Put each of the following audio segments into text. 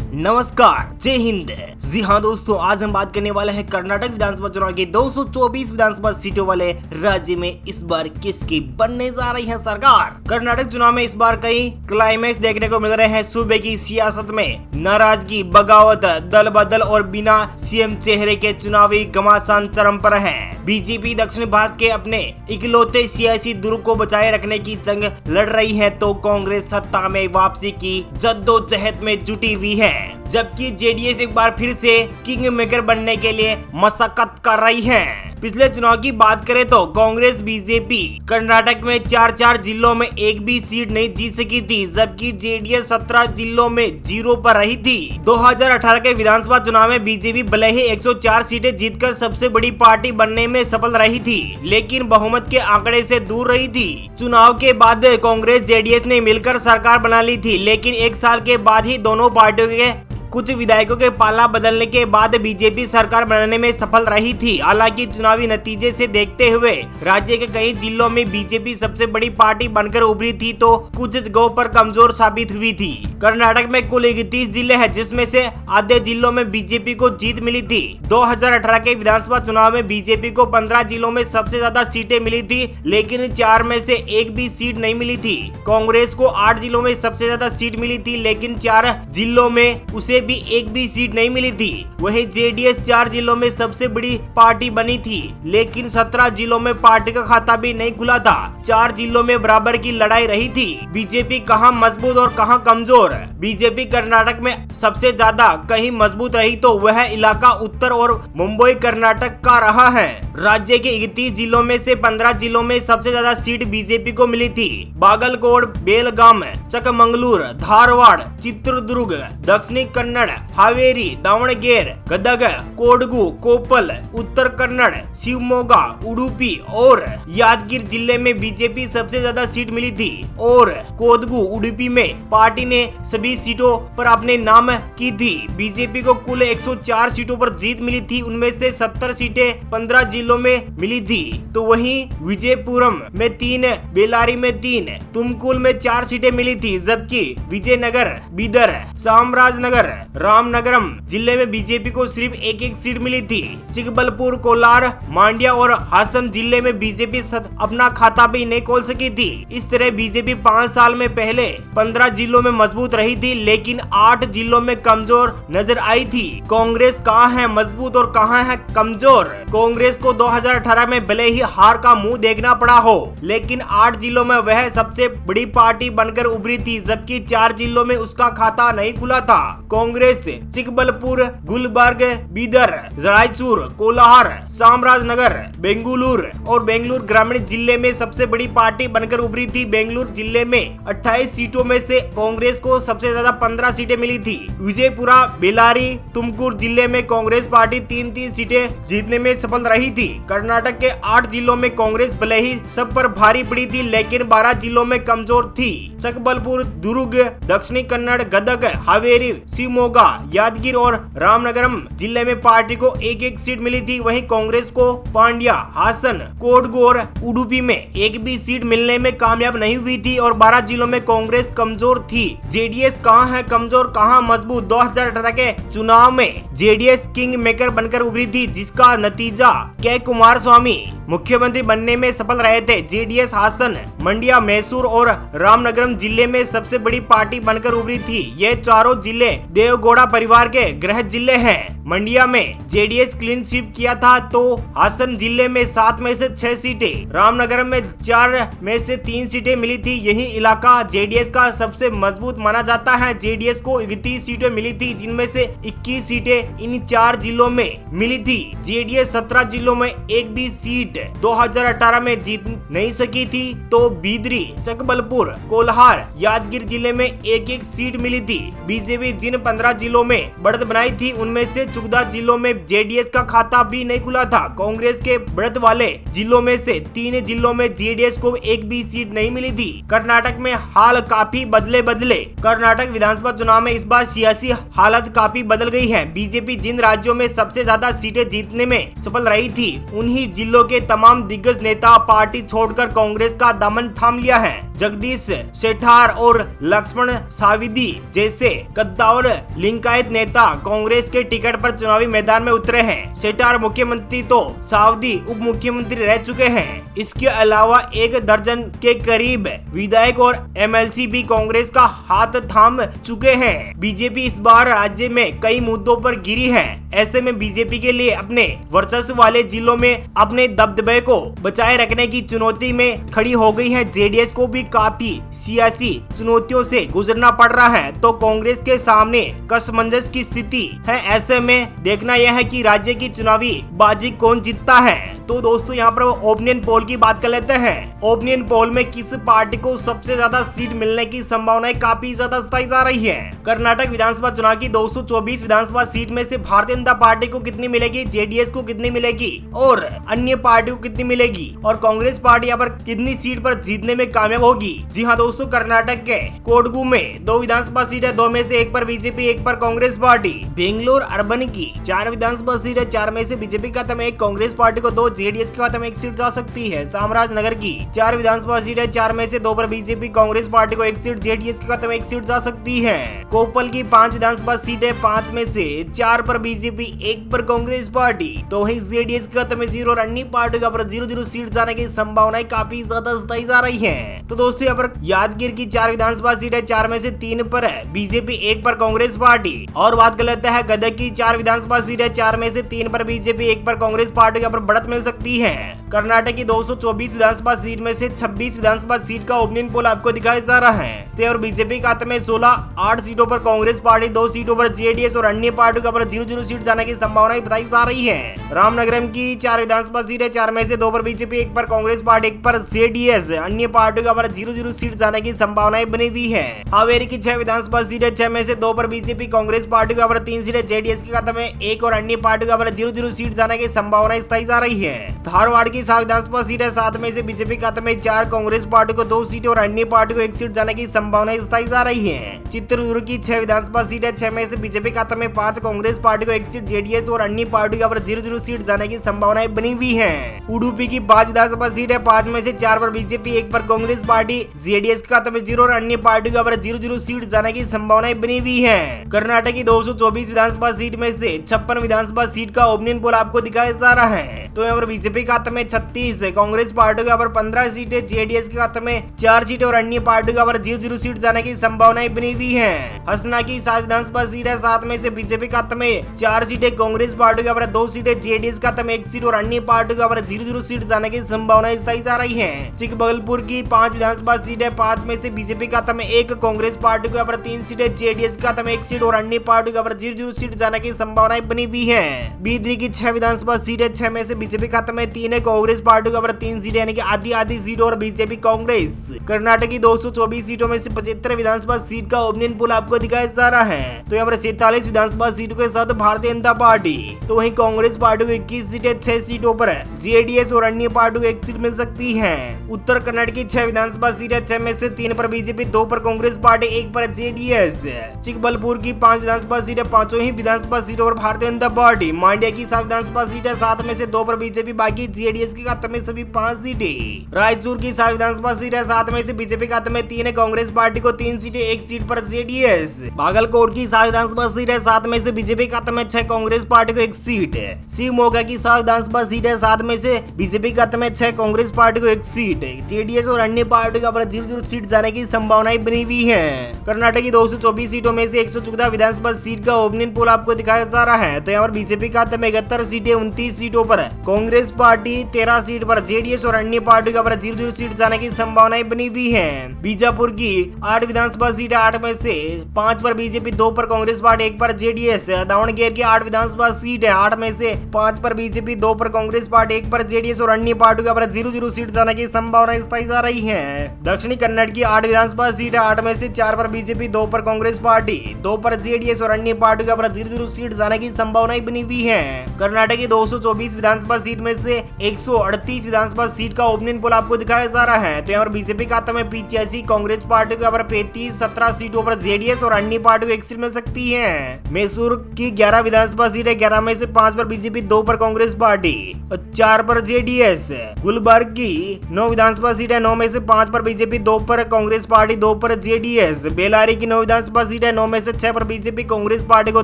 नमस्कार, जय हिंद। जी हाँ दोस्तों, आज हम बात करने वाले हैं कर्नाटक विधानसभा चुनाव की 224 विधानसभा सीटों वाले राज्य में इस बार किसकी बनने जा रही है सरकार। कर्नाटक चुनाव में इस बार कई क्लाइमैक्स देखने को मिल रहे हैं। सूबे की सियासत में नाराजगी, बगावत, दल बदल और बिना सीएम चेहरे के चुनावी घमासान चरम पर है। बीजेपी दक्षिण भारत के अपने इकलौते सियासी दुर्ग को बचाए रखने की जंग लड़ रही है, तो कांग्रेस सत्ता में वापसी की जद्दोजहद में जुटी हुई है, जबकि जेडीएस एक बार फिर से किंग मेकर बनने के लिए मशक्कत कर रही है। पिछले चुनाव की बात करें तो कांग्रेस बीजेपी कर्नाटक में 4 जिलों में एक भी सीट नहीं जीत सकी थी, जबकि जेडीएस 17 जिलों में 0 पर रही थी। 2018 के विधानसभा चुनाव में बीजेपी भले ही 104 सीटें जीतकर सबसे बड़ी पार्टी बनने में सफल रही थी, लेकिन बहुमत के आंकड़े से दूर रही थी। चुनाव के बाद कांग्रेस जेडीएस ने मिलकर सरकार बना ली थी, लेकिन एक साल के बाद ही दोनों पार्टियों के कुछ विधायकों के पाला बदलने के बाद बीजेपी सरकार बनाने में सफल रही थी। हालांकि चुनावी नतीजे से देखते हुए राज्य के कई जिलों में बीजेपी सबसे बड़ी पार्टी बनकर उभरी थी, तो कुछ जगहों पर कमजोर साबित हुई थी। कर्नाटक में कुल 31 जिले हैं, जिसमें से आधे जिलों में बीजेपी को जीत मिली थी। 2018 के विधानसभा चुनाव में बीजेपी को 15 जिलों में सबसे ज्यादा सीटें मिली थी, लेकिन 4 में से एक भी सीट नहीं मिली थी। कांग्रेस को 8 जिलों में सबसे ज्यादा सीट मिली थी, लेकिन 4 जिलों में उसे भी एक भी सीट नहीं मिली थी। वहीं जेडीएस 4 जिलों में सबसे बड़ी पार्टी बनी थी, लेकिन 17 जिलों में पार्टी का खाता भी नहीं खुला था। 4 जिलों में बराबर की लड़ाई रही थी। बीजेपी कहां मजबूत और कहां कमजोर। बीजेपी कर्नाटक में सबसे ज्यादा कहीं मजबूत रही तो वह इलाका उत्तर और मुंबई कर्नाटक का रहा है। राज्य के 31 जिलों में से 15 जिलों में सबसे ज्यादा सीट बीजेपी को मिली थी। बागलकोट, बेलगाम, चकमंगलूर, धारवाड़, चित्रदुर्ग, दक्षिणी कन्नड़, हावेरी, दावणगेरे, गदग, कोडगु, कोपल, उत्तर कन्नड़, शिवमोगा, उडुपी और यादगिर जिले में बीजेपी सबसे ज्यादा सीट मिली थी। और कोडगु, उडुपी में पार्टी ने सभी सीटों पर अपने नाम की थी। बीजेपी को कुल 104 सीटों पर जीत मिली थी, उनमें से 70 सीटें 15 जिलों में मिली थी। तो वहीं विजयपुरम में 3, बेलारी में 3, तुमकुल में 4 सीटें मिली थी, जबकि विजयनगर, बीदर, चामराजनगर, रामनगरम जिले में बीजेपी को सिर्फ एक सीट मिली थी। चिकबलपुर, कोलार, मांड्या और हासन जिले में बीजेपी अपना खाता भी नहीं खोल सकी थी। इस तरह बीजेपी 5 साल में पहले 15 जिलों में मजबूत रही थी, लेकिन 8 जिलों में कमजोर नजर आई थी। कांग्रेस कहाँ है मजबूत और कहाँ है कमजोर। कांग्रेस को 2018 में भले ही हार का मुंह देखना पड़ा हो, लेकिन 8 जिलों में वह सबसे बड़ी पार्टी बनकर उभरी थी, जबकि 4 जिलों में उसका खाता नहीं खुला था। कांग्रेस चिकबलपुर, गुलबर्ग, बीदर, रायचूर, कोलार, चामराजनगर, बेंगलुरु और बेंगलुरु ग्रामीण जिले में सबसे बड़ी पार्टी बनकर उभरी थी। बेंगलुरु जिले में 28 सीटों में से कांग्रेस को सबसे ज्यादा 15 सीटें मिली थी। विजयपुरा, बेलारी, तुमकुर जिले में कांग्रेस पार्टी 3 सीटें जीतने में सफल रही थी। कर्नाटक के 8 जिलों में कांग्रेस भले ही सब पर भारी पड़ी थी, लेकिन 12 जिलों में कमजोर थी। चकबलपुर, दुर्ग, दक्षिणी कन्नड़, गदग, हावेरी, शिवमोगा, यादगिर और रामनगरम जिले में पार्टी को एक सीट मिली थी। वहीं कांग्रेस को पांड्या, हासन, कोडगु और उडुपी में एक भी सीट मिलने में कामयाब नहीं हुई थी और 12 जिलों में कांग्रेस कमजोर थी। जेडीएस कहां है कमजोर, कहां मजबूत। 2018 के चुनाव में जेडीएस किंग मेकर बनकर उभरी थी, जिसका नतीजा के कुमारस्वामी मुख्यमंत्री बनने में सफल रहे थे। जेडीएस हासन, मंड्या, मैसूर और रामनगरम जिले में सबसे बड़ी पार्टी बनकर उभरी थी। ये चारों जिले देवगौड़ा परिवार के गृह जिले हैं। मंड्या में जेडीएस क्लीन स्वीप किया था, तो हासन जिले में 7 में से 6 सीटें, रामनगरम में 4 में से 3 सीटें मिली थी। यही इलाका जेडीएस का सबसे मजबूत माना जाता है। जेडीएस को 31 सीटें मिली थी, जिनमें से 21 सीटें इन 4 जिलों में मिली थी। जेडीएस 17 जिलों में एक भी सीट 2018 में जीत नहीं सकी थी, तो बीदरी, चकबलपुर, कोल्हार, यादगिर जिले में एक सीट मिली थी। बीजेपी जिन 15 जिलों में बढ़त बनाई थी, उनमें से 14 जिलों में जेडीएस का खाता भी नहीं खुला था। कांग्रेस के बढ़त वाले जिलों में से 3 जिलों में जेडीएस को एक भी सीट नहीं मिली थी। कर्नाटक में हाल काफी बदले। कर्नाटक विधानसभा चुनाव में इस बार सियासी हालत काफी बदल गई है। बीजेपी जिन राज्यों में सबसे ज्यादा सीटें जीतने में सफल रही थी, उन्हीं जिलों के तमाम दिग्गज नेता पार्टी छोड़कर कांग्रेस का दामन थाम लिया है। जगदीश शेट्टार और लक्ष्मण सावदी जैसे कद्दावर लिंगायत नेता कांग्रेस के टिकट पर चुनावी मैदान में उतरे हैं। शेट्टार मुख्यमंत्री तो सावदी उप मुख्यमंत्री रह चुके हैं। इसके अलावा 1 दर्जन के करीब विधायक और एमएलसी भी कांग्रेस का हाथ थाम चुके हैं। बीजेपी इस बार राज्य में कई मुद्दों पर गिरी है। ऐसे में बीजेपी के लिए अपने वर्चस्व वाले जिलों में अपने दबदबे को बचाए रखने की चुनौती में खड़ी हो गई है। जेडीएस को भी काफी सियासी चुनौतियों से गुजरना पड़ रहा है, तो कांग्रेस के सामने कसमंजस की स्थिति है। ऐसे में देखना यह है कि राज्य की चुनावी बाजी कौन जीतता है। तो दोस्तों यहाँ पर ओपिनियन पोल की बात कर लेते हैं। ओपिनियन पोल में किस पार्टी को सबसे ज्यादा सीट मिलने की संभावनाएं काफी ज्यादा बताई जा रही है। कर्नाटक विधानसभा चुनाव की 224 विधानसभा सीट में से भारतीय जनता पार्टी को कितनी मिलेगी, जेडीएस को कितनी मिलेगी और अन्य पार्टियों को कितनी मिलेगी, और कांग्रेस पार्टी यहाँ पर कितनी सीट पर जीतने में कामयाब होगी। जी हाँ दोस्तों, कर्नाटक के कोडगु में 2 विधानसभा सीट है, 2 में से 1 पर बीजेपी, 1 पर कांग्रेस पार्टी। बेंगलोर अर्बन की 4 विधानसभा सीट है, 4 में से बीजेपी के खाते में 1, कांग्रेस पार्टी को 2, जेडीएस के खाते में 1 सीट जा सकती है। चामराजनगर की 4 विधानसभा सीट है, 4 में से 2 पर बीजेपी, कांग्रेस पार्टी को 1 सीट, जेडीएस के खाते में 1 सीट जा सकती है। कोपल की 5 विधानसभा सीट है, 5 में से 4 पर बीजेपी, 1 पर कांग्रेस पार्टी, तो वहीं जेडीएस के खाते में 0 और अन्य पार्टी का 0-0 सीट जाने की संभावनाएं काफी ज्यादा बताई जा रही है। तो दोस्तों यहाँ पर यादगीर की 4 विधानसभा सीट है, 4 में से 3 पर है बीजेपी, 1 पर कांग्रेस पार्टी। और बात कर लेते हैं गदग की 4 विधानसभा सीट है, 4 में से 3 पर बीजेपी, 1 पर कांग्रेस पार्टी का बढ़त मिल सकती है। कर्नाटक की 224 विधानसभा सीट में से 26 विधानसभा सीट का ओपिनियन पोल आपको दिखाया जा रहा है। और बीजेपी के खाते में 16, 8 सीटों पर कांग्रेस पार्टी, 2 सीटों पर जेडीएस और अन्य पार्टियों का 0-0 सीट जाने की संभावनाएं बताई जा रही है। रामनगरम की 4 विधानसभा सीट है, 4 में से 2 पर बीजेपी, 1 पर कांग्रेस पार्टी, 1 पर जेडीएस, अन्य पार्टियों का 0-0 सीट जाने की संभावनाएं बनी हुई है। हावेरी की 6 विधानसभा सीट है, 6 में से 2 पर बीजेपी, कांग्रेस पार्टी का 3 सीट है, जेडीएस के खाते में 1 और अन्य पार्टियों का 0-0 सीट जाने की संभावनाएं बताई जा रही है। धारवाड़ की 7 विधानसभा सीट है, 7 में से बीजेपी के खाते में 4, कांग्रेस पार्टी को 2 सीटें और अन्य पार्टी को 1 सीट जाने की संभावनाएं बताई जा रही है। चित्रदुर्ग की 6 विधानसभा सीट है, 6 में से बीजेपी के खाते में 5, कांग्रेस पार्टी को 1 सीट, जेडीएस और अन्य पार्टी का 0-0 सीट जाने की संभावनाएं बनी हुई है। उडुपी की 5 विधानसभा सीट है, 5 में से 4 पर बीजेपी, 1 पर कांग्रेस पार्टी, जेडीएस के खाते में 0 और अन्य पार्टी का 0-0 सीट जाने की संभावनाएं बनी हुई है। कर्नाटक की 224 विधानसभा सीट में से 56 विधानसभा सीट का ओपिनियन पोल आपको दिखाया जा रहा है। तो यहाँ पर बीजेपी के खाते में 36, कांग्रेस पार्टी का 15 सीटें, जेडीएस के खाते में 4 सीटें और अन्य पार्टी का 0-0 सीट जाने की संभावनाएं बनी हुई है। हसना की 7 विधानसभा सीट है, 7 में से बीजेपी के खाते में 4 सीटें, कांग्रेस पार्टी का 2 सीटें, जेडीएस के खाते में 1 सीट और अन्य पार्टी का 0-0 सीट जाने की संभावनाएं बताई जा रही है। चिकबगलपुर की 5 विधानसभा सीट है, 5 में से बीजेपी के खाते में 1, कांग्रेस पार्टी का 3 सीटें, जेडीएस के खाते में 1 सीट और अन्य पार्टी का 0-0 सीट जाने की संभावनाएं बनी हुई है। बीदरी की 6 विधानसभा सीट है, 6 में से बीजेपी के खाते में 3 है, कांग्रेस पार्टी का 3 सीटें, यानी कि आधी सीट और बीजेपी कांग्रेस। कर्नाटक की 224 सीटों में से 75 विधानसभा सीट का ओपिनियन पोल आपको दिखाया जा रहा है। तो यहाँ पर 46 विधानसभा सीटों के साथ भारतीय जनता पार्टी, तो वहीं कांग्रेस पार्टी को 21 सीटें, 6 सीटों पर जेडीएस और अन्य पार्टियों को 1 सीट मिल सकती है। उत्तर कन्नड़ की 6 विधानसभा सीट है, 6 में से 3 पर बीजेपी, 2 पर कांग्रेस पार्टी, 1 पर जेडीएस। चिकबलपुर की 5 विधानसभा सीट है, 5 ही विधानसभा सीटों पर भारतीय जनता पार्टी। मांड्या की 7 विधानसभा सीट है, 7 में से 2 पर बीजेपी, बाकी जेडीएस के खाते में सभी 5 सीटें। रायचूर की 7 विधानसभा सीट है, 7 में से बीजेपी के खाते में 3 है, कांग्रेस पार्टी को 3 सीटें, 1 सीट पर जेडीएस। भागलकोट की 7 विधानसभा सीट है, 7 में से बीजेपी के खाते में 6, कांग्रेस पार्टी को 1 सीट है। शिवमोगा की 7 विधानसभा सीट है, 7 में से बीजेपी के खाते में 6, कांग्रेस पार्टी को 1 सीट है, जेडीएस और अन्य पार्टी का 0-0 सीट जाने की संभावनाएं बनी हुई है। कर्नाटक की 224 सीटों में से 114 विधानसभा सीट का ओपिनियन पोल आपको दिखाया जा रहा है। तो यहाँ पर बीजेपी के खाते में 71 सीटें, 29 सीटों पर कांग्रेस पार्टी, 13 सीट पर जेडीएस और अन्य पार्टी का 0-0 सीट जाने की संभावनाएं बनी हुई है। बीजापुर की 8 विधानसभा सीट है, 8 में से 5 पर बीजेपी, 2 पर कांग्रेस पार्टी, 1 पर जेडीएस। दावणगेरे की 8 विधानसभा सीट है, 8 में से 5 पर बीजेपी, 2 पर कांग्रेस पार्टी, 1 पर जेडीएस और अन्य पार्टी का 0-0 सीट जाने की संभावना बताई जा रही है। दक्षिणी कन्नड़ की 8 विधानसभा सीट है, 8 में से 4 पर बीजेपी, 2 पर कांग्रेस पार्टी, 2 पर जेडीएस और अन्य पार्टी का 0-0 सीट जाने की संभावनाएं बनी हुई है। कर्नाटक की 224 विधानसभा सीट में से 138 विधानसभा सीट का ओपनिंग पोल आपको दिखाया जा रहा है। तो यहाँ पर बीजेपी खाता में 85, कांग्रेस पार्टी को यहाँ पर 35, 17 सीटों पर जेडीएस और अन्य पार्टी को एक सीट मिल सकती है। मैसूर की 11 विधानसभा सीट है, 11 में से 5 पर बीजेपी, 2 पर कांग्रेस पार्टी और 4 पर जेडीएस। गुलबर्ग की 9 विधानसभा सीट है, 9 में से 5 पर बीजेपी, 2 पर कांग्रेस पार्टी, 2 पर जेडीएस। बेलारी की 9 विधानसभा सीट है, 9 में से 6 पर बीजेपी, कांग्रेस पार्टी को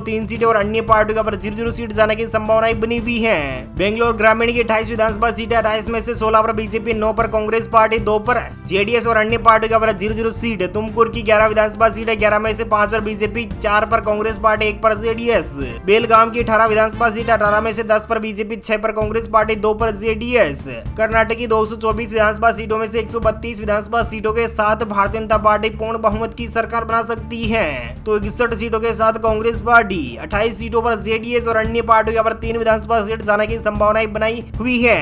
3 सीटें और अन्य पार्टियों का 0-0 सीट जाने की संभावनाएं बनी हुई है। बेंगलोर ग्रामीण की 28 विधानसभा सीट है, 28 में से 16 पर बीजेपी, 9 पर कांग्रेस पार्टी, 2 पर जेडीएस और अन्य पार्टियों का 0-0 सीट। तुमकुर की 11 विधानसभा सीट है, 11 में से 5 पर बीजेपी, 4 पर कांग्रेस पार्टी, 1 पर जेडीएस। बेलगाम की 18 विधानसभा सीट, 18 में से 10 पर बीजेपी, 6 पर कांग्रेस पार्टी, 2 पर जेडीएस। कर्नाटक की 224 विधानसभा सीटों में से 132 विधानसभा सीटों के साथ भारतीय जनता पार्टी पूर्ण बहुमत की सरकार बना सकती है। तो 61 सीटों के साथ कांग्रेस पार्टी, 28 सीटों पर जेडीएस और अन्य पार्टियों पर 3 विधानसभा सीट जाने की संभावनाएं बनाई हुई है।